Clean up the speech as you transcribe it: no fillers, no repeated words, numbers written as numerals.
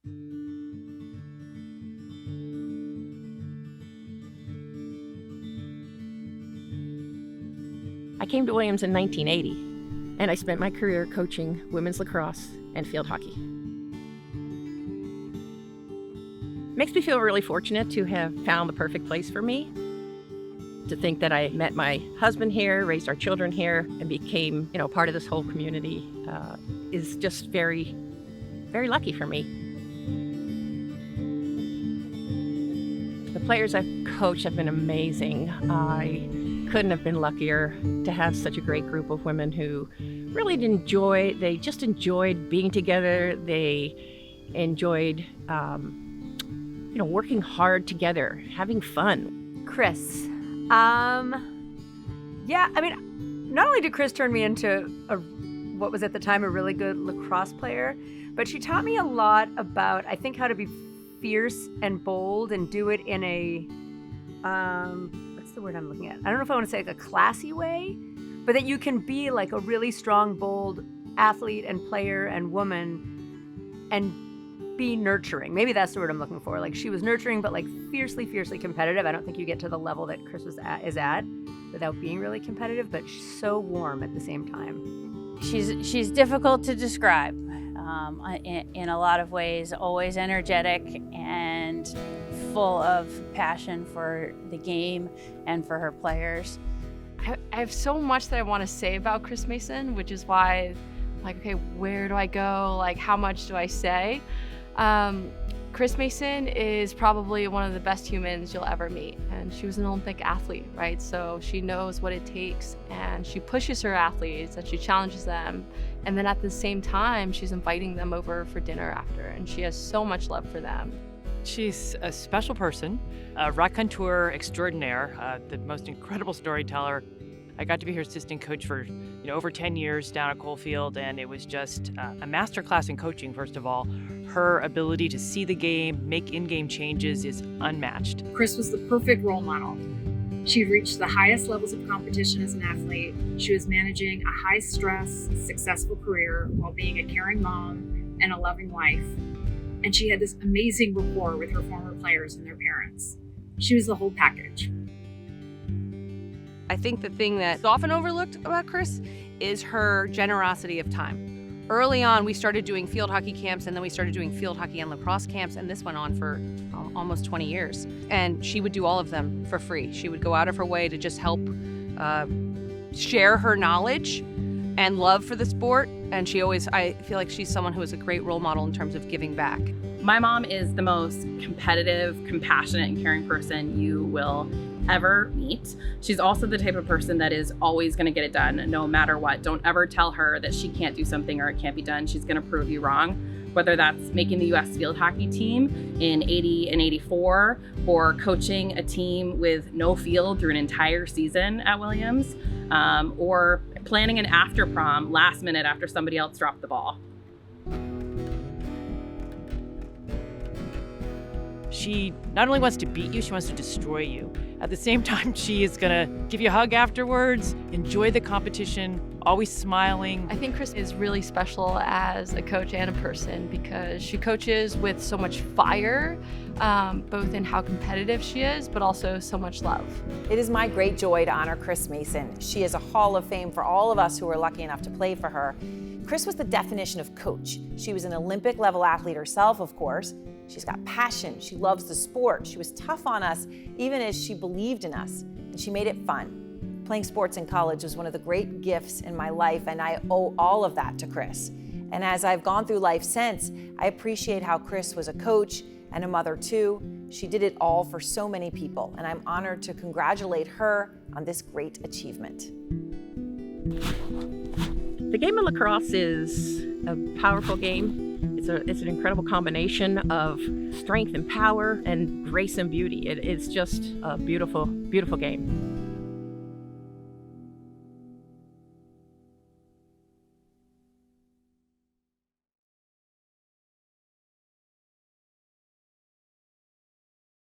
I came to Williams in 1980, and I spent my career coaching women's lacrosse and field hockey. Makes me feel really fortunate to have found the perfect place for me. To think that I met my husband here, raised our children here, and became, part of this whole community is just very, very lucky for me. The players I've coached have been amazing. I couldn't have been luckier to have such a great group of women who really they just enjoyed being together. They enjoyed, working hard together, having fun. Chris. Not only did Chris turn me into what was at the time a really good lacrosse player, but she taught me a lot about, I think, how to be fierce and bold and do it in a, what's the word I'm looking at? I don't know if I want to say like a classy way, but that you can be like a really strong, bold athlete and player and woman and be nurturing. Maybe that's the word I'm looking for. Like, she was nurturing, but like fiercely competitive. I don't think you get to the level that Chris is at without being really competitive, but she's so warm at the same time. She's difficult to describe in a lot of ways, always energetic and full of passion for the game and for her players. I have so much that I want to say about Chris Mason, which is why, okay, where do I go? How much do I say? Chris Mason is probably one of the best humans you'll ever meet, and she was an Olympic athlete, right? So she knows what it takes, and she pushes her athletes and she challenges them, and then at the same time she's inviting them over for dinner after, and she has so much love for them. She's a special person, a raconteur extraordinaire, the most incredible storyteller. I got to be her assistant coach for over 10 years down at Coalfield, and it was just a masterclass in coaching. First of all, her ability to see the game, make in-game changes is unmatched. Chris was the perfect role model. She reached the highest levels of competition as an athlete. She was managing a high-stress, successful career while being a caring mom and a loving wife. And she had this amazing rapport with her former players and their parents. She was the whole package. I think the thing that's often overlooked about Chris is her generosity of time. Early on, we started doing field hockey camps, and then we started doing field hockey and lacrosse camps, and this went on for almost 20 years. And she would do all of them for free. She would go out of her way to just help share her knowledge and love for the sport. And I feel like she's someone who is a great role model in terms of giving back. My mom is the most competitive, compassionate, and caring person you will ever meet. She's also the type of person that is always going to get it done no matter what. Don't ever tell her that she can't do something or it can't be done. She's going to prove you wrong, whether that's making the U.S. field hockey team in 80 and 84 or coaching a team with no field through an entire season at Williams, or planning an after prom last minute after somebody else dropped the ball. She not only wants to beat you, she wants to destroy you. At the same time, she is gonna give you a hug afterwards, enjoy the competition, always smiling. I think Chris is really special as a coach and a person because she coaches with so much fire, both in how competitive she is, but also so much love. It is my great joy to honor Chris Mason. She is a Hall of Fame for all of us who were lucky enough to play for her. Chris was the definition of coach. She was an Olympic level athlete herself, of course. She's got passion, she loves the sport. She was tough on us, even as she believed in us, and she made it fun. Playing sports in college was one of the great gifts in my life, and I owe all of that to Chris. And as I've gone through life since, I appreciate how Chris was a coach and a mother too. She did it all for so many people, and I'm honored to congratulate her on this great achievement. The game of lacrosse is a powerful game. It's an incredible combination of strength and power and grace and beauty. It's just a beautiful, beautiful game.